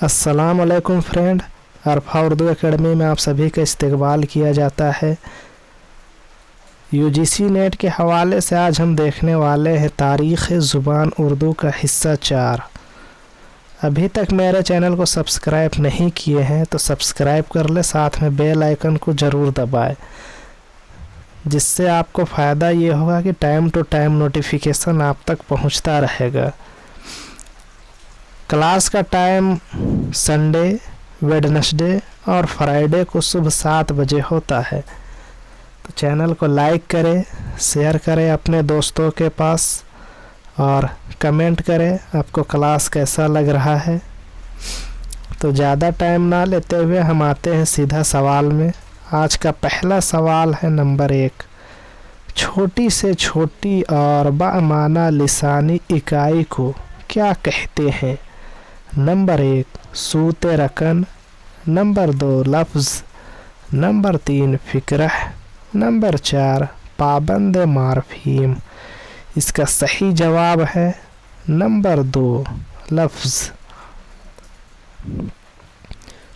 अस्सलाम वालेकुम फ्रेंड, अरफा उर्दू एकेडमी में आप सभी का इस्तकबाल किया जाता है। यूजीसी नेट के हवाले से आज हम देखने वाले हैं तारीख़ ज़ुबान उर्दू का हिस्सा 4। अभी तक मेरे चैनल को सब्सक्राइब नहीं किए हैं तो सब्सक्राइब कर ले, साथ में बेल आइकन को ज़रूर दबाएं, जिससे आपको फ़ायदा ये होगा कि टाइम टू टाइम नोटिफिकेशन आप तक पहुंचता रहेगा। क्लास का टाइम संडे, वेडनेसडे और फ्राइडे को सुबह 7 बजे होता है। तो चैनल को लाइक करें, शेयर करें अपने दोस्तों के पास और कमेंट करें आपको क्लास कैसा लग रहा है। तो ज़्यादा टाइम ना लेते हुए हम आते हैं सीधा सवाल में। आज का पहला सवाल है नंबर 1। छोटी से छोटी और बामाना लिसानी इकाई को क्या कहते हैं? नंबर 1 सूते रकन, नंबर 2 लफ्ज़, नंबर 3 फ़िक्रह, नंबर 4 पाबंद मारफीम। इसका सही जवाब है नंबर 2 लफ्ज़।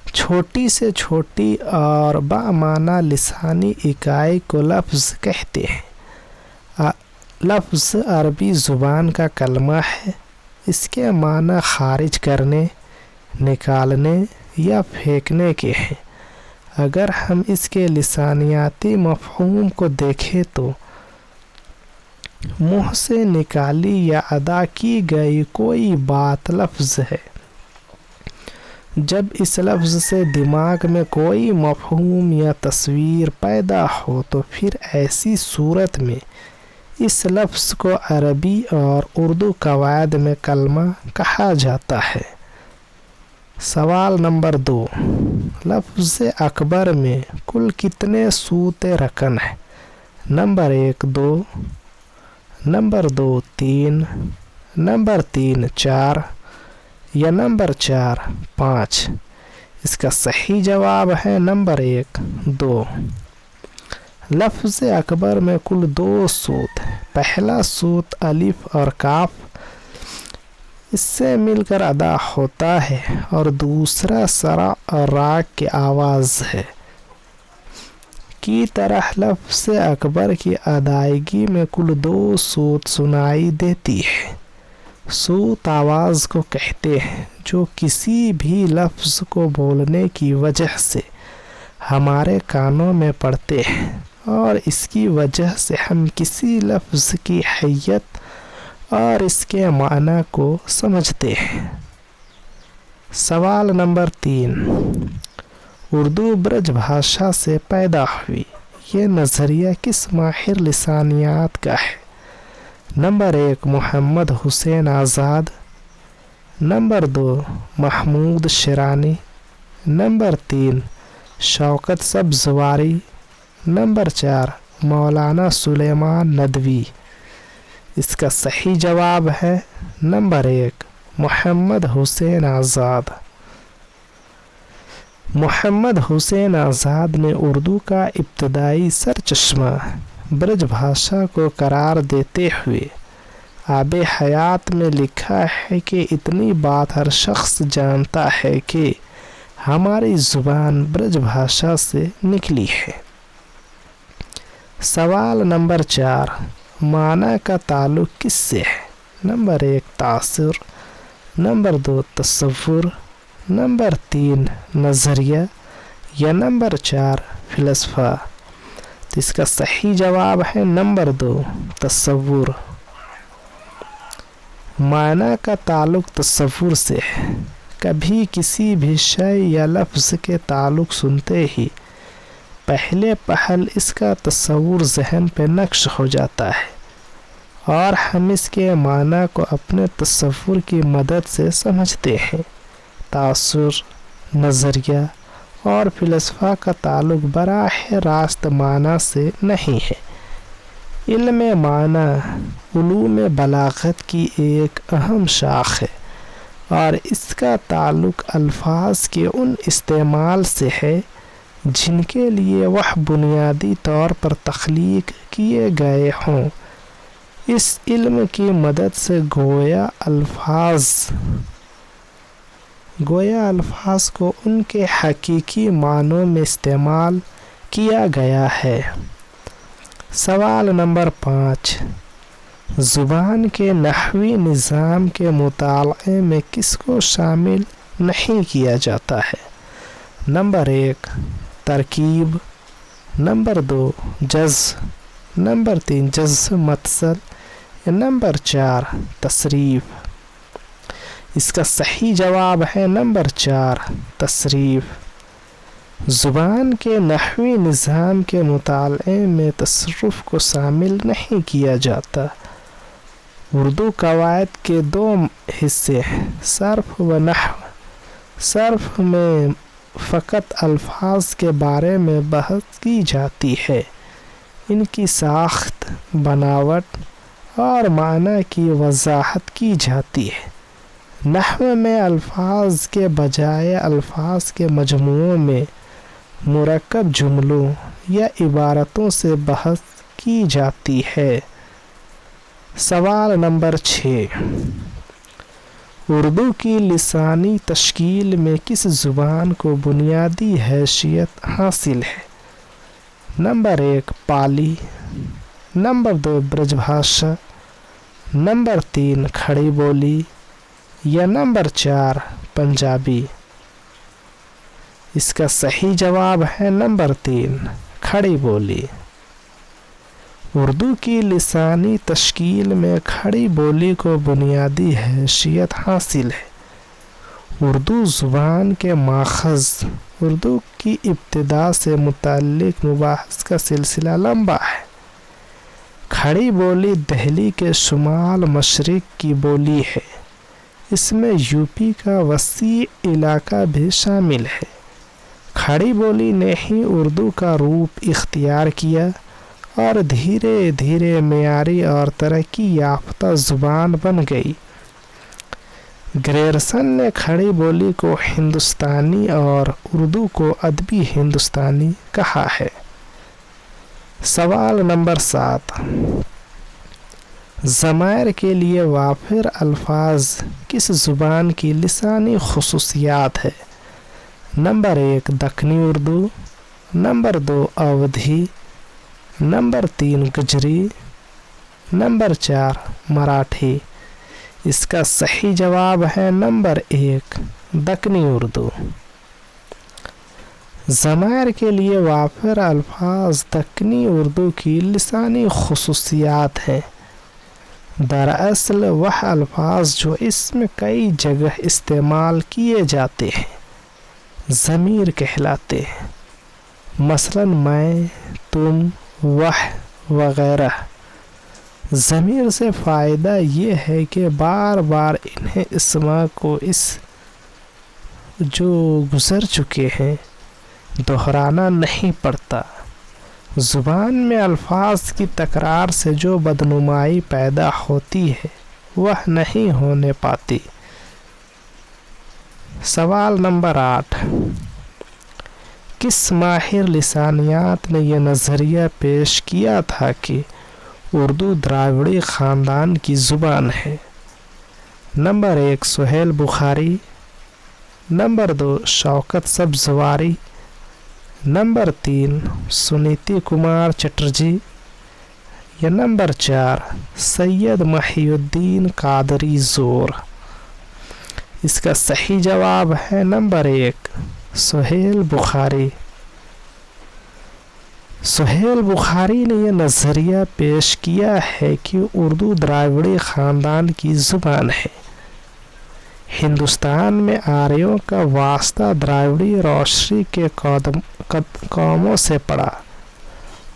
छोटी से छोटी और बामाना लिसानी इकाई को लफ्ज़ कहते हैं। लफ्ज़ अरबी ज़ुबान का कलमा है। इसके माना खारिज करने, निकालने या फेंकने के हैं। अगर हम इसके लिसानियाती मफ़हूम को देखें तो मुँह से निकाली या अदा की गई कोई बात लफ्ज़ है। जब इस लफ्ज़ से दिमाग में कोई मफ़हूम या तस्वीर पैदा हो तो फिर ऐसी सूरत में इस लफ्ज़ को अरबी और उर्दू कवायद में कलमा कहा जाता है। सवाल नंबर 2। लफ्ज़ अकबर में कुल कितने सूते रकन हैं? नंबर 1 2, नंबर 2 3, नंबर 3 4 या नंबर 4 5। इसका सही जवाब है नंबर 1 2। लफ्ज़ अकबर में कुल 2 सूत हैं। पहला सूत अलिफ और काफ इससे मिलकर अदा होता है और दूसरा सरा और राग की आवाज़ है। की तरह लफ्ज़ अकबर की अदायगी में कुल 2 सूत सुनाई देती है। सूत आवाज़ को कहते हैं जो किसी भी लफ्ज़ को बोलने की वजह से हमारे कानों में पड़ते हैं और इसकी वजह से हम किसी लफ्ज़ की हैयत और इसके माना को समझते हैं। सवाल नंबर 3। उर्दू ब्रज भाषा से पैदा हुई ये नज़रिया किस माहिर लिसानियात का है? Number 1 Mohammad Hussain Azad, number 2 Mahmood Shirani, number 3 Shaukat Sabzwari, number 4 Maulana Sulaiman Nadvi. इसका सही जवाब है नंबर 1 मोहम्मद हुसैन आज़ाद। मोहम्मद हुसैन आज़ाद ने उर्दू का इब्तदाई सरचश्मा ब्रज भाषा को करार देते हुए आबे हयात में लिखा है कि इतनी बात हर शख्स जानता है कि हमारी ज़ुबान ब्रज भाषा से निकली है। सवाल नंबर 4। माना का ताल्लुक़ किससे है? नंबर 1 तासुर, नंबर 2 तसव्वुर, नंबर 3 नज़रिया या नंबर 4 फ़िलसफ़ा। तो इसका सही जवाब है नंबर 2 तसव्वुर। माना का ताल्लुक़ तसव्वुर से है। कभी किसी भी शय या लफ्ज़ के ताल्लुक़ सुनते ही पहले पहल इसका तस्वुर ज़हन पे नक्श हो जाता है और हम इसके माना को अपने तस्वुर की मदद से समझते हैं। तासुर, नज़रिया और फ़िलसफ़ा का ताल्लुक़ बराह रास्त माना से नहीं है। इल्म माना उलूम बलागत की एक अहम शाख है और इसका ताल्लुक़ अल्फाज के उन इस्तेमाल से है जिनके लिए वह बुनियादी तौर पर तख्लीक किए गए हों। इस इल्म की मदद से गोया अल्फाज گویا الفاظ کو ان کے حقیقی معنوں میں استعمال کیا گیا ہے۔ سوال نمبر 5، زبان کے نحوی نظام کے مطالعے میں کس کو شامل نہیں کیا جاتا ہے؟ نمبر 1 ترکیب، نمبر 2 جزم، نمبر 3 جزم متصل، یا نمبر 4 تصریف۔ اس کا صحیح جواب ہے نمبر 4 تصریف۔ زبان کے نحوی نظام کے مطالعے میں تصرف کو شامل نہیں کیا جاتا۔ اردو قواعد کے 2 حصے ہیں، صرف و نحو۔ صرف میں فقط الفاظ کے بارے میں بحث کی جاتی ہے، ان کی ساخت، بناوٹ اور معنی کی وضاحت کی جاتی ہے۔ نحو میں الفاظ کے بجائے الفاظ کے مجموعوں میں مرکب جملوں یا عبارتوں سے بحث کی جاتی ہے۔ سوال نمبر 6، اردو کی لسانی تشکیل میں کس زبان کو بنیادی حیثیت حاصل ہے؟ نمبر 1 پالی، نمبر 2 برج بھاشا، نمبر 3 کھڑی بولی، یا نمبر 4 پنجابی۔ اس کا صحیح جواب ہے نمبر 3 کھڑی بولی۔ اردو کی لسانی تشکیل میں کھڑی بولی کو بنیادی حیثیت حاصل ہے۔ اردو زبان کے ماخذ، اردو کی ابتدا سے متعلق مباحث کا سلسلہ لمبا ہے۔ کھڑی بولی دہلی کے شمال مشرق کی بولی ہے، اس میں یوپی کا وسیع علاقہ بھی شامل ہے۔ کھڑی بولی نے ہی اردو کا روپ اختیار کیا اور دھیرے دھیرے معیاری اور ترقی یافتہ زبان بن گئی۔ گریرسن نے کھڑی بولی کو ہندوستانی اور اردو کو ادبی ہندوستانی کہا ہے۔ سوال نمبر 7، ضمائر کے لیے وافر الفاظ کس زبان کی لسانی خصوصیات ہے؟ Number 1 Dakhni Urdu, number 2 Awadhi, number 3 Gujri, number 4 Marathi. اس کا صحیح جواب ہے نمبر 1 دکنی اردو۔ ضمائر کے لیے وافر الفاظ دکنی اردو کی لسانی خصوصیات ہیں۔ دراصل وہ الفاظ جو اس میں کئی جگہ استعمال کیے جاتے ہیں ضمیر کہلاتے ہیں، مثلا میں، تم، وہ وغیرہ۔ ضمیر سے فائدہ یہ ہے کہ بار بار انہیں اسما کو اس جو گزر چکے ہیں دہرانا نہیں پڑتا۔ زبان میں الفاظ کی تکرار سے جو بدنمائی پیدا ہوتی ہے وہ نہیں ہونے پاتی۔ سوال نمبر 8، کس ماہر لسانیات نے یہ نظریہ پیش کیا تھا کہ اردو دراوڑی خاندان کی زبان ہے؟ نمبر 1 سہیل بخاری، نمبر 2 شوکت سبزواری، نمبر 3 سنیتی کمار چٹرجی، یا نمبر 4 سید محی الدین قادری زور۔ اس کا صحیح جواب ہے نمبر 1 سہیل بخاری۔ سہیل بخاری نے یہ نظریہ پیش کیا ہے کہ اردو دراوڑی خاندان کی زبان ہے۔ ہندوستان میں آریوں کا واسطہ دراوڑی روشری کے قوموں سے پڑا۔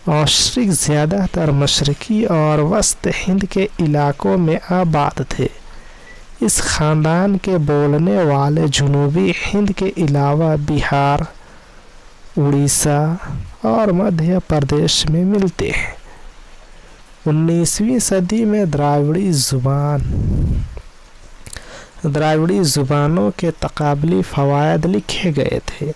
اوشرک زیادہ تر مشرقی اور وسط ہند کے علاقوں میں آباد تھے۔ اس خاندان کے بولنے والے جنوبی ہند کے علاوہ بہار، اڑیسہ اور مدھیہ پردیش میں ملتے ہیں۔ 19ویں صدی میں دراوڑی زبانوں کے تقابلی فوائد لکھے گئے تھے۔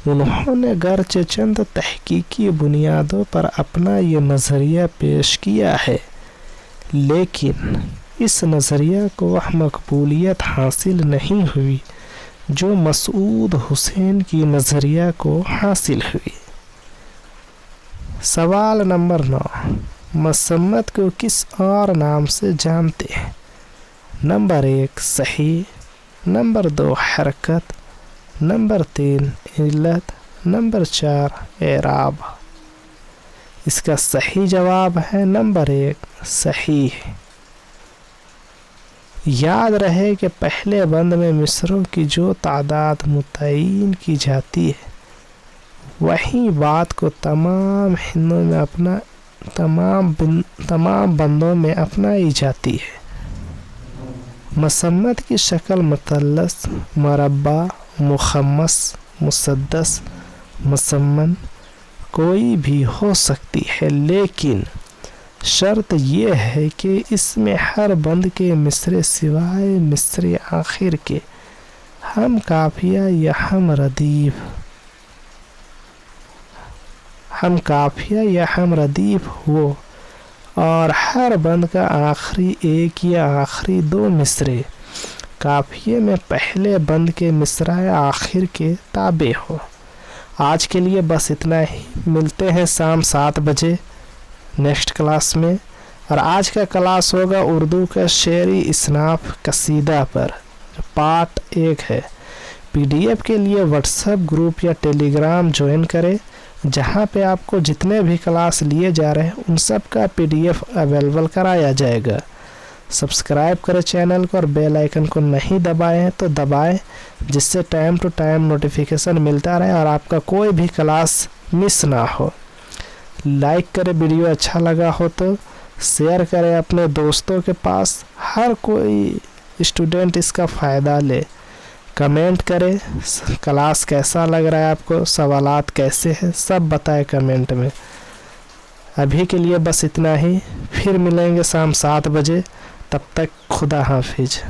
انہوں نے گرچہ چند تحقیقی بنیادوں پر اپنا یہ نظریہ پیش کیا ہے، لیکن اس نظریہ کو وہ مقبولیت حاصل نہیں ہوئی जो मसूद हुसैन की नज़रिया को हासिल हुई। सवाल नंबर 9, मसम्मत को किस और नाम से जानते हैं? नंबर 1 सही, नंबर 2 हरकत, नंबर 3 इल्लत, नंबर 4 एराब। इसका सही जवाब है नंबर 1 सही। याद रहे कि पहले बंद में मिसरों की जो तादाद मुतय्यन की जाती है वही बात को तमाम हिंदों में अपना तमाम बंदों में अपनाई जाती है। मसम्मत की शक्ल मुतल्लस, मरब्बा, मुखम्मस, मुसद्दस, मुसम्मन कोई भी हो सकती है, लेकिन शर्त यह है कि इसमें हर बंद के मिसरे सिवाय मिसरे आखिर के हम काफिया या हम रदीफ हो और हर बंद का आखिरी एक या आखिरी 2 मिसरे काफिये में पहले बंद के मिसराए आखिर के ताबे हो। आज के लिए बस इतना ही। मिलते हैं शाम 7 बजे नेक्स्ट क्लास में। और आज का क्लास होगा उर्दू का शेरी इसनाफ कसीदा पर, जो पार्ट 1 है। PDF के लिए व्हाट्सएप ग्रुप या टेलीग्राम ज्वाइन करें, जहां पे आपको जितने भी क्लास लिए जा रहे हैं उन सब का PDF अवेलेबल कराया जाएगा। सब्सक्राइब करें चैनल को और बेल आइकन को नहीं दबाए हैं तो दबाएं, जिससे टाइम टू टाइम नोटिफिकेशन मिलता रहे और आपका कोई भी क्लास मिस ना हो। लाइक करें, वीडियो अच्छा लगा हो तो शेयर करें अपने दोस्तों के पास, हर कोई स्टूडेंट इसका फ़ायदा ले। कमेंट करें क्लास कैसा लग रहा है आपको, सवालात कैसे हैं, सब बताएं कमेंट में। अभी के लिए बस इतना ही, फिर मिलेंगे शाम 7 बजे। तब तक खुदा हाफिज।